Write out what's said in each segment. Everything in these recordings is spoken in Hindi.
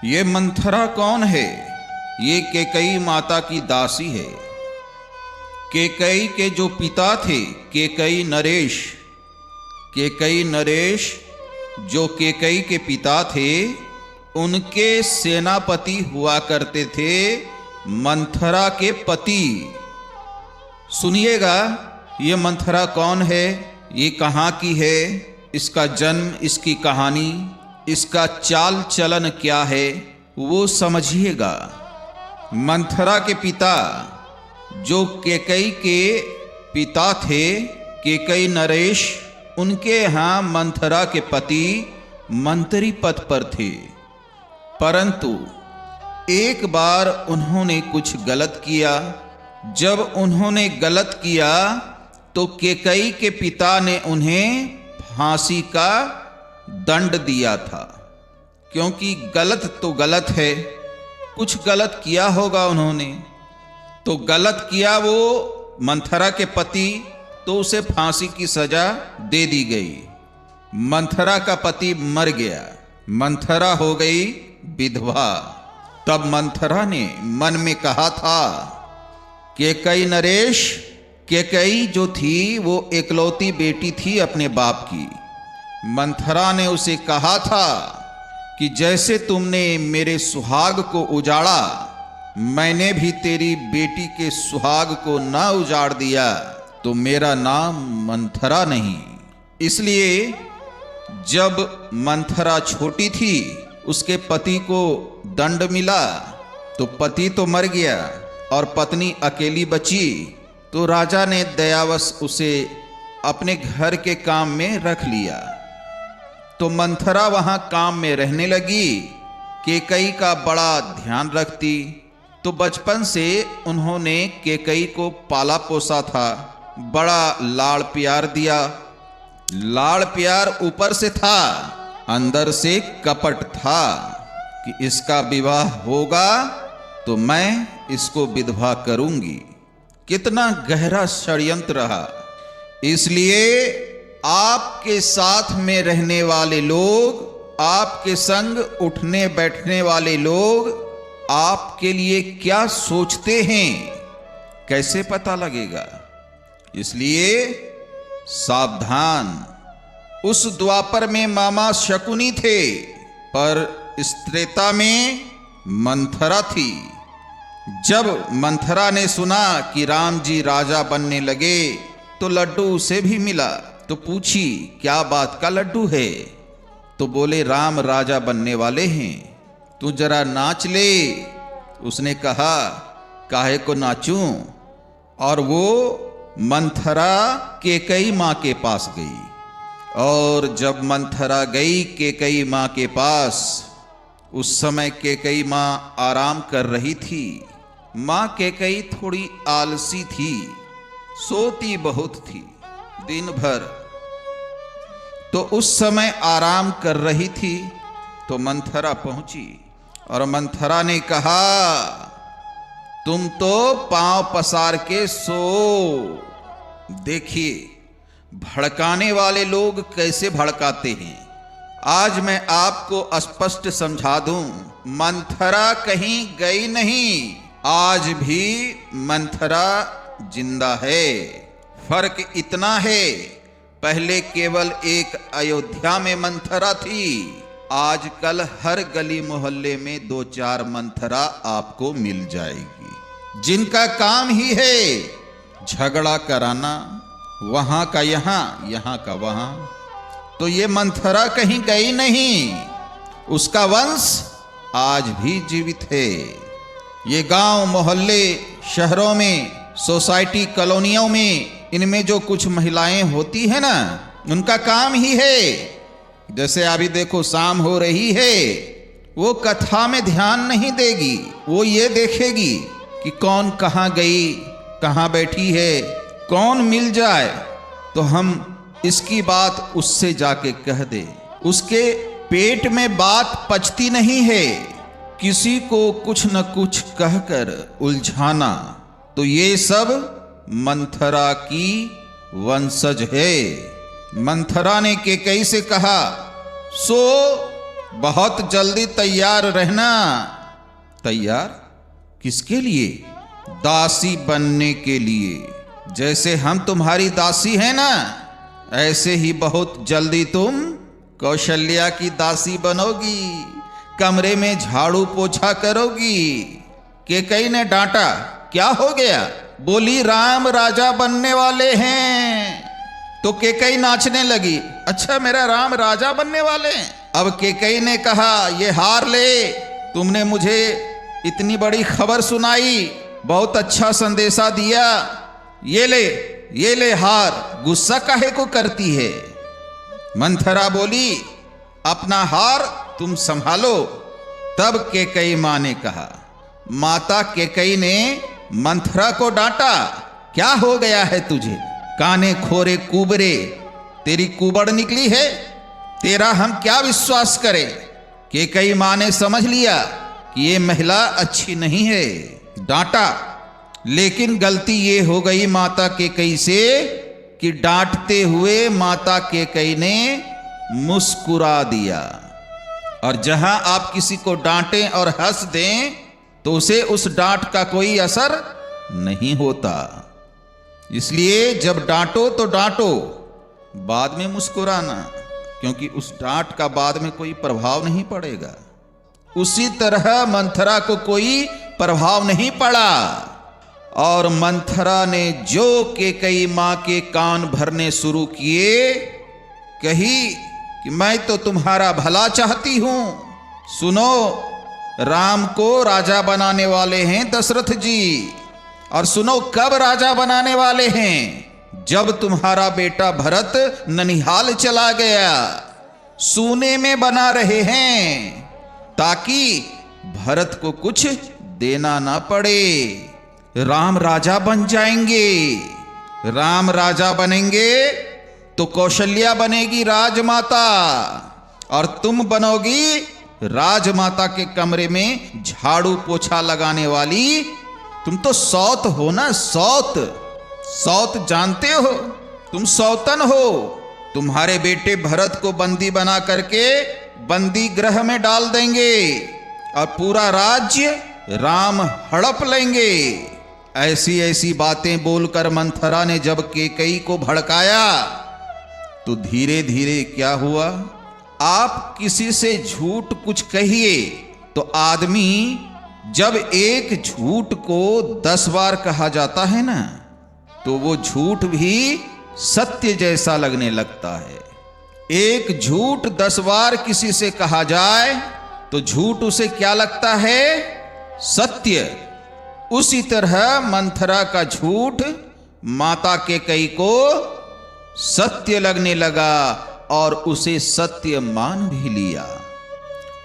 ये मंथरा कौन है? ये केकई माता की दासी है। केकई के जो पिता थे केकई नरेश जो केकई के पिता थे उनके सेनापति हुआ करते थे मंथरा के पति। सुनिएगा, ये मंथरा कौन है, ये कहाँ की है, इसका जन्म, इसकी कहानी, इसका चाल चलन क्या है, वो समझिएगा। मंथरा के पिता जो केकई के पिता थे केकई नरेश, उनके यहाँ मंथरा के पति मंत्री पद पर थे। परंतु एक बार उन्होंने कुछ गलत किया। जब उन्होंने गलत किया तो केकई के पिता ने उन्हें फांसी का दंड दिया था, क्योंकि गलत तो गलत है, कुछ गलत किया होगा उन्होंने, तो गलत किया वो मंथरा के पति, तो उसे फांसी की सजा दे दी गई। मंथरा का पति मर गया, मंथरा हो गई विधवा। तब मंथरा ने मन में कहा था, केकई नरेश, केकई जो थी वो एकलौती बेटी थी अपने बाप की। मंथरा ने उसे कहा था कि जैसे तुमने मेरे सुहाग को उजाड़ा, मैंने भी तेरी बेटी के सुहाग को न उजाड़ दिया तो मेरा नाम मंथरा नहीं। इसलिए जब मंथरा छोटी थी उसके पति को दंड मिला तो पति तो मर गया और पत्नी अकेली बची, तो राजा ने दयावश उसे अपने घर के काम में रख लिया। तो मंथरा वहां काम में रहने लगी, केकई का बड़ा ध्यान रखती। तो बचपन से उन्होंने केकई को पाला पोसा था, बड़ा लाड़ प्यार दिया। लाड़ प्यार ऊपर से था, अंदर से कपट था कि इसका विवाह होगा तो मैं इसको विधवा करूंगी। कितना गहरा षड्यंत्र रहा। इसलिए आपके साथ में रहने वाले लोग, आपके संग उठने बैठने वाले लोग आपके लिए क्या सोचते हैं, कैसे पता लगेगा? इसलिए सावधान। उस द्वापर में मामा शकुनी थे, पर इस त्रेता में मंथरा थी। जब मंथरा ने सुना कि राम जी राजा बनने लगे तो लड्डू उसे भी मिला। तो पूछी, क्या बात का लड्डू है? तो बोले, राम राजा बनने वाले हैं, तू जरा नाच ले। उसने कहा, काहे को नाचूं? और वो मंथरा केकई माँ के पास गई। और जब मंथरा गई केकई माँ के पास, उस समय केकई माँ आराम कर रही थी। माँ केकई थोड़ी आलसी थी, सोती बहुत थी दिन भर। तो उस समय आराम कर रही थी तो मंथरा पहुंची और मंथरा ने कहा, तुम तो पांव पसार के सो। देखिए भड़काने वाले लोग कैसे भड़काते हैं। आज मैं आपको स्पष्ट समझा दूं, मंथरा कहीं गई नहीं, आज भी मंथरा जिंदा है। फर्क इतना है, पहले केवल एक अयोध्या में मंथरा थी, आजकल हर गली मोहल्ले में 2-4 मंथरा आपको मिल जाएगी, जिनका काम ही है झगड़ा कराना, वहां का यहां, यहां का वहां। तो ये मंथरा कहीं गई नहीं, उसका वंश आज भी जीवित है। ये गांव मोहल्ले शहरों में, सोसाइटी कॉलोनियों में, इनमें जो कुछ महिलाएं होती है ना, उनका काम ही है। जैसे अभी देखो शाम हो रही है, वो कथा में ध्यान नहीं देगी, वो ये देखेगी कि कौन कहाँ गई, कहाँ बैठी है, कौन मिल जाए तो हम इसकी बात उससे जाके कह दे। उसके पेट में बात पचती नहीं है, किसी को कुछ न कुछ कहकर उलझाना। तो ये सब मंथरा की वंशज है। मंथरा ने केकई से कहा, सो बहुत जल्दी तैयार रहना। तैयार किसके लिए? दासी बनने के लिए। जैसे हम तुम्हारी दासी हैं ना, ऐसे ही बहुत जल्दी तुम कौशल्या की दासी बनोगी, कमरे में झाड़ू पोछा करोगी। कैकेयी ने डांटा, क्या हो गया? बोली, राम राजा बनने वाले हैं। तो कैकेयी नाचने लगी, अच्छा मेरा राम राजा बनने वाले हैं। अब कैकेयी ने कहा, ये हार ले, तुमने मुझे इतनी बड़ी खबर सुनाई, बहुत अच्छा संदेशा दिया, ये ले हार, गुस्सा काहे को करती है? मंथरा बोली, अपना हार तुम संभालो। तब कैकेयी मां ने कहा, माता कैकेयी ने मंथरा को डांटा, क्या हो गया है तुझे? काने खोरे कुबरे, तेरी कुबड़ निकली है, तेरा हम क्या विश्वास करें? कैकेयी मां ने समझ लिया कि ये महिला अच्छी नहीं है, डांटा। लेकिन गलती ये हो गई माता कैकेयी से कि डांटते हुए माता कैकेयी ने मुस्कुरा दिया। और जहां आप किसी को डांटें और हंस दें तो उसे उस डांट का कोई असर नहीं होता। इसलिए जब डांटो तो डांटो, बाद में मुस्कुराना, क्योंकि उस डांट का बाद में कोई प्रभाव नहीं पड़ेगा। उसी तरह मंथरा को कोई प्रभाव नहीं पड़ा और मंथरा ने जो कैकेयी मां के कान भरने शुरू किए, कही कि मैं तो तुम्हारा भला चाहती हूं। सुनो, राम को राजा बनाने वाले हैं दशरथ जी, और सुनो कब राजा बनाने वाले हैं? जब तुम्हारा बेटा भरत ननिहाल चला गया, सूने में बना रहे हैं ताकि भरत को कुछ देना ना पड़े। राम राजा बन जाएंगे, राम राजा बनेंगे तो कौशल्या बनेगी राजमाता, और तुम बनोगी राजमाता के कमरे में झाड़ू पोछा लगाने वाली। तुम तो सौत हो ना, सौत। सौत जानते हो? तुम सौतन हो। तुम्हारे बेटे भरत को बंदी बना करके बंदी गृह में डाल देंगे और पूरा राज्य राम हड़प लेंगे। ऐसी ऐसी बातें बोलकर मंथरा ने जब कैकेयी को भड़काया तो धीरे धीरे क्या हुआ, आप किसी से झूठ कुछ कहिए तो आदमी जब एक झूठ को 10 बार कहा जाता है ना, तो वो झूठ भी सत्य जैसा लगने लगता है। एक झूठ 10 बार किसी से कहा जाए तो झूठ उसे क्या लगता है? सत्य। उसी तरह मंथरा का झूठ माता कैकेयी को सत्य लगने लगा और उसे सत्य मान भी लिया।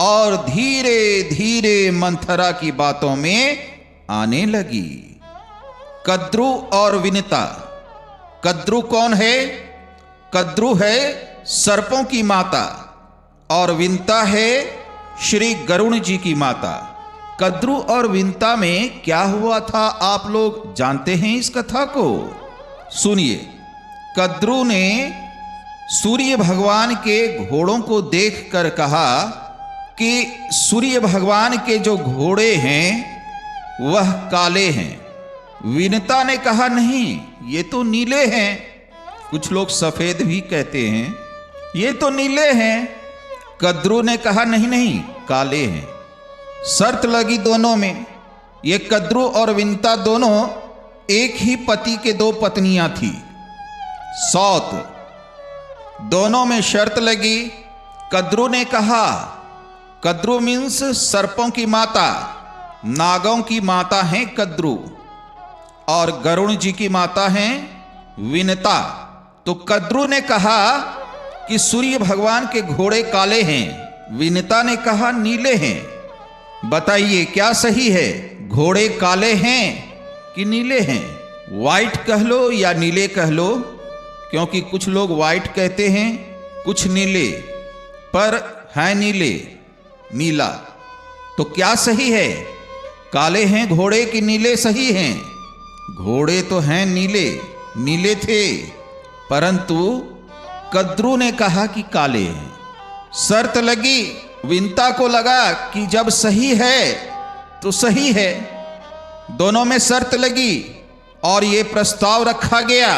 और धीरे धीरे मंथरा की बातों में आने लगी। कद्रु और विनिता। कद्रु कौन है? कद्रु है सर्पों की माता और विनिता है श्री गरुण जी की माता। कद्रु और विनिता में क्या हुआ था आप लोग जानते हैं इस कथा को? सुनिए। कद्रु ने सूर्य भगवान के घोड़ों को देखकर कहा कि सूर्य भगवान के जो घोड़े हैं वह काले हैं। विनिता ने कहा, नहीं ये तो नीले हैं। कुछ लोग सफेद भी कहते हैं, ये तो नीले हैं। कद्रु ने कहा, नहीं नहीं काले हैं। शर्त लगी दोनों में। ये कद्रु और विनिता दोनों एक ही पति के 2 पत्नियां थी, सौत। दोनों में शर्त लगी। कद्रु ने कहा, कद्रु मीन्स सर्पों की माता, नागों की माता हैं कद्रु, और गरुण जी की माता हैं विनिता। तो कद्रु ने कहा कि सूर्य भगवान के घोड़े काले हैं, विनिता ने कहा नीले हैं। बताइए क्या सही है? घोड़े काले हैं कि नीले हैं? वाइट कह लो या नीले कह लो, क्योंकि कुछ लोग वाइट कहते हैं, कुछ नीले, पर है नीले, नीला। तो क्या सही है? काले हैं घोड़े कि नीले सही हैं? घोड़े तो हैं नीले, नीले थे, परंतु कद्रु ने कहा कि काले हैं। शर्त लगी विंता को लगा कि जब सही है तो सही है। दोनों में शर्त लगी और ये प्रस्ताव रखा गया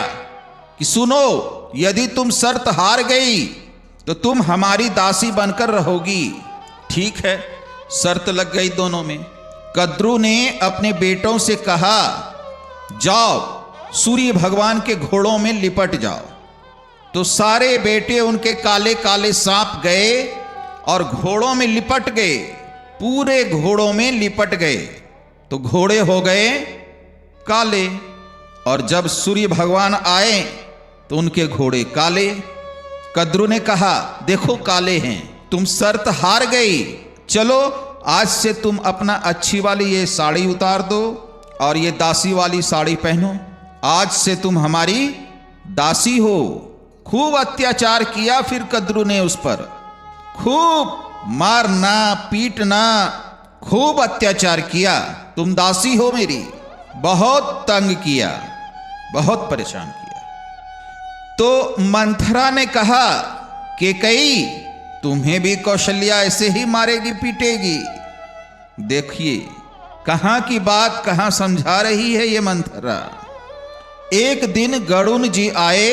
कि सुनो, यदि तुम शर्त हार गई तो तुम हमारी दासी बनकर रहोगी। ठीक है, शर्त लग गई दोनों में। कद्रू ने अपने बेटों से कहा, जाओ सूर्य भगवान के घोड़ों में लिपट जाओ। तो सारे बेटे उनके काले काले सांप गए और घोड़ों में लिपट गए, पूरे घोड़ों में लिपट गए। तो घोड़े हो गए काले, और जब सूर्य भगवान आए तो उनके घोड़े काले। कद्रू ने कहा, देखो काले हैं, तुम शर्त हार गई, चलो आज से तुम अपना अच्छी वाली ये साड़ी उतार दो और ये दासी वाली साड़ी पहनो। आज से तुम हमारी दासी हो। खूब अत्याचार किया फिर कद्रू ने उस पर, खूब मारना पीटना, खूब अत्याचार किया। तुम दासी हो मेरी। बहुत तंग किया, बहुत परेशान किया। तो मंथरा ने कहा कि कई तुम्हें भी कौशल्या ऐसे ही मारेगी पीटेगी। देखिए कहां की बात कहां समझा रही है ये मंथरा। एक दिन गरुण जी आए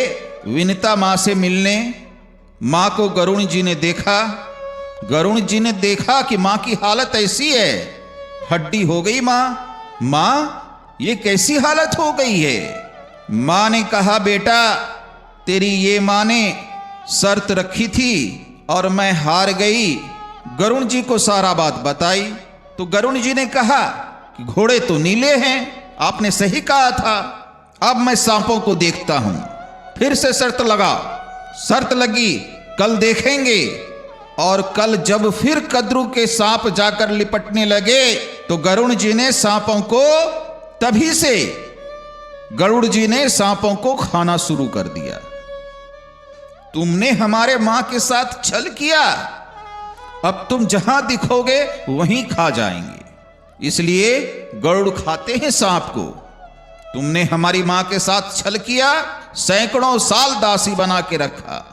विनिता मां से मिलने। मां को गरुण जी ने देखा। गरुण जी ने देखा कि मां की हालत ऐसी है, हड्डी हो गई मां। मां ये कैसी हालत हो गई है? मां ने कहा, बेटा तेरी ये मां ने शर्त रखी थी और मैं हार गई। गरुण जी को सारा बात बताई। तो गरुण जी ने कहा कि घोड़े तो नीले हैं, आपने सही कहा था। अब मैं सांपों को देखता हूं। फिर से शर्त लगा। शर्त लगी, कल देखेंगे। और कल जब फिर कद्रू के सांप जाकर लिपटने लगे तो गरुण जी ने सांपों को, तभी से गरुड़ जी ने सांपों को खाना शुरू कर दिया। तुमने हमारे मां के साथ छल किया, अब तुम जहां दिखोगे वहीं खा जाएंगे। इसलिए गरुड़ खाते हैं सांप को। तुमने हमारी मां के साथ छल किया, सैकड़ों साल दासी बना के रखा।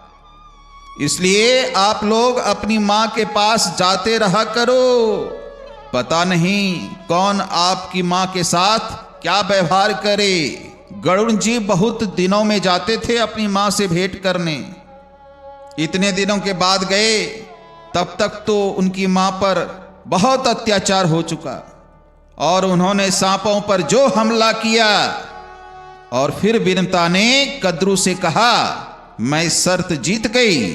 इसलिए आप लोग अपनी मां के पास जाते रहा करो। पता नहीं कौन आपकी मां के साथ क्या व्यवहार करे। गरुड़ जी बहुत दिनों में जाते थे अपनी मां से भेंट करने। इतने दिनों के बाद गए, तब तक तो उनकी मां पर बहुत अत्याचार हो चुका और उन्होंने सांपों पर जो हमला किया। और फिर विनिता ने कद्रू से कहा, मैं शर्त जीत गई,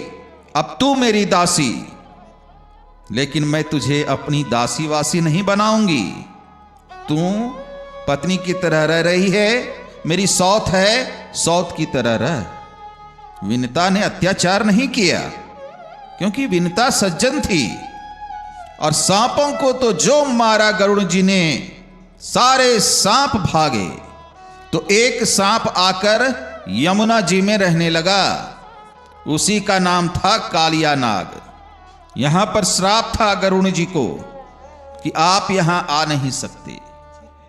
अब तू मेरी दासी, लेकिन मैं तुझे अपनी दासी वासी नहीं बनाऊंगी। तू पत्नी की तरह रह रही है, मेरी सौत है, सौत की तरह रह। विनिता ने अत्याचार नहीं किया क्योंकि विनिता सज्जन थी। और सांपों को तो जो मारा गरुड़ जी ने, सारे सांप भागे। तो एक सांप आकर यमुना जी में रहने लगा। उसी का नाम था कालिया नाग। यहां पर श्राप था गरुड़ जी को कि आप यहां आ नहीं सकते,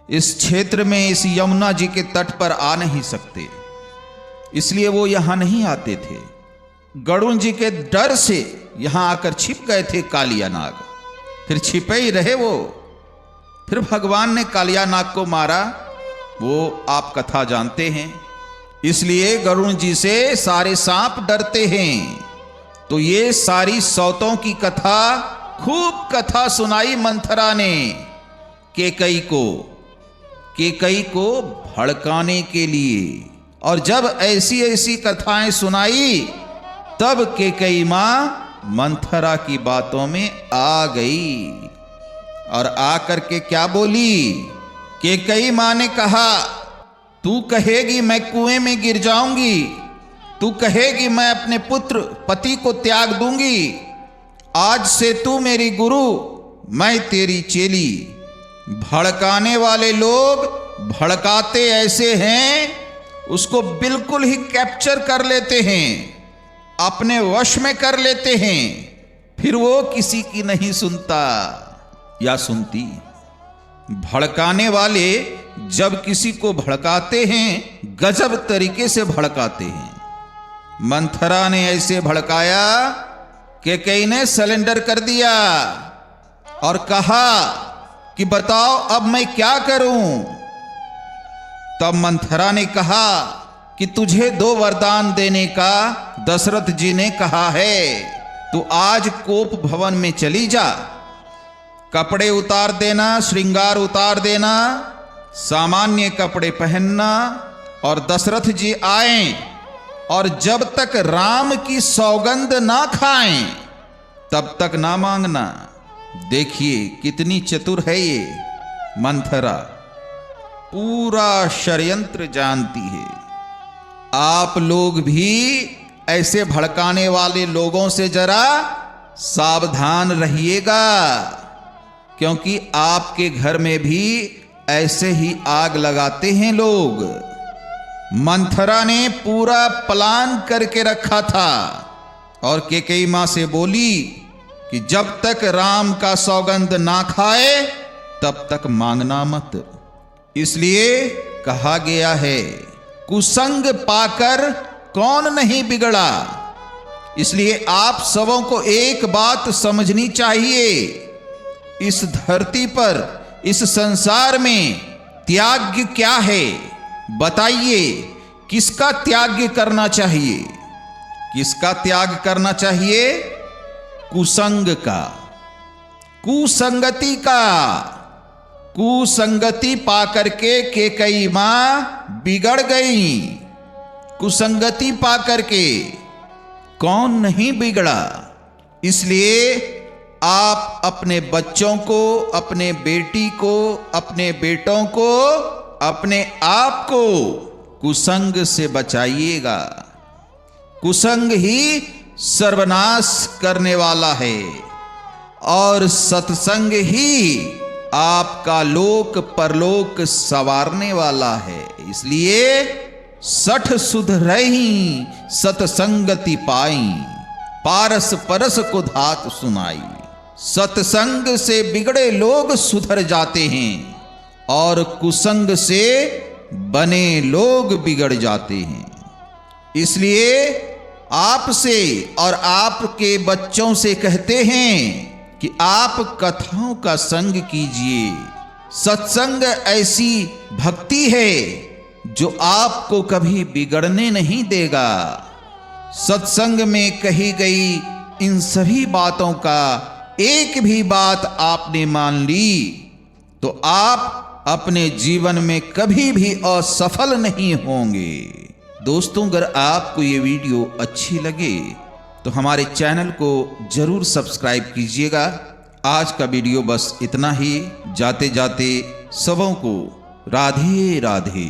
इस क्षेत्र में, इस यमुना जी के तट पर आ नहीं सकते। इसलिए वो यहां नहीं आते थे। गरुड़ जी के डर से यहां आकर छिप गए थे कालिया नाग। फिर छिपे ही रहे वो। फिर भगवान ने कालिया नाग को मारा, वो आप कथा जानते हैं। इसलिए गरुड़ जी से सारे सांप डरते हैं। तो ये सारी सौतों की कथा, खूब कथा सुनाई मंथरा ने केकई को भड़काने के लिए। और जब ऐसी ऐसी कथाएं सुनाई तब केकई मां मंथरा की बातों में आ गई। और आकर के क्या बोली? केकई मां ने कहा, तू कहेगी मैं कुएं में गिर जाऊंगी, तू कहेगी मैं अपने पुत्र पति को त्याग दूंगी। आज से तू मेरी गुरु, मैं तेरी चेली। भड़काने वाले लोग भड़काते ऐसे हैं, उसको बिल्कुल ही कैप्चर कर लेते हैं, अपने वश में कर लेते हैं, फिर वो किसी की नहीं सुनता या सुनती। भड़काने वाले जब किसी को भड़काते हैं, गजब तरीके से भड़काते हैं। मंथरा ने ऐसे भड़काया कैकेयी ने सरेंडर कर दिया और कहा कि बताओ अब मैं क्या करूं। तब मंथरा ने कहा कि तुझे 2 वरदान देने का दशरथ जी ने कहा है। तू आज कोप भवन में चली जा, कपड़े उतार देना, श्रृंगार उतार देना, सामान्य कपड़े पहनना, और दशरथ जी आए और जब तक राम की सौगंध ना खाएं तब तक ना मांगना। देखिए कितनी चतुर है ये मंथरा, पूरा षड्यंत्र जानती है। आप लोग भी ऐसे भड़काने वाले लोगों से जरा सावधान रहिएगा, क्योंकि आपके घर में भी ऐसे ही आग लगाते हैं लोग। मंथरा ने पूरा प्लान करके रखा था और कैकेयी मां से बोली कि जब तक राम का सौगंध ना खाए तब तक मांगना मत। इसलिए कहा गया है, कुसंग पाकर कौन नहीं बिगड़ा। इसलिए आप सबों को एक बात समझनी चाहिए, इस धरती पर, इस संसार में त्याग क्या है? बताइए, किसका त्याग करना चाहिए? किसका त्याग करना चाहिए? कुसंग का, कुसंगति का। कुसंगति पाकर के कैकेयी मां बिगड़ गई। कुसंगति पाकर के कौन नहीं बिगड़ा। इसलिए आप अपने बच्चों को, अपने बेटी को, अपने बेटों को, अपने आप को कुसंग से बचाइएगा। कुसंग ही सर्वनाश करने वाला है और सत्संग ही आपका लोक परलोक संवारने वाला है। इसलिए सठ सुध रही सतसंगति पाई, पारस परस को धात सुनाई। सत्संग से बिगड़े लोग सुधर जाते हैं और कुसंग से बने लोग बिगड़ जाते हैं। इसलिए आपसे और आपके बच्चों से कहते हैं कि आप कथाओं का संग कीजिए। सत्संग ऐसी भक्ति है जो आपको कभी बिगड़ने नहीं देगा। सत्संग में कही गई इन सभी बातों का एक भी बात आपने मान ली तो आप अपने जीवन में कभी भी असफल नहीं होंगे। दोस्तों, अगर आपको ये वीडियो अच्छी लगे तो हमारे चैनल को जरूर सब्सक्राइब कीजिएगा। आज का वीडियो बस इतना ही। जाते जाते सबों को राधे राधे।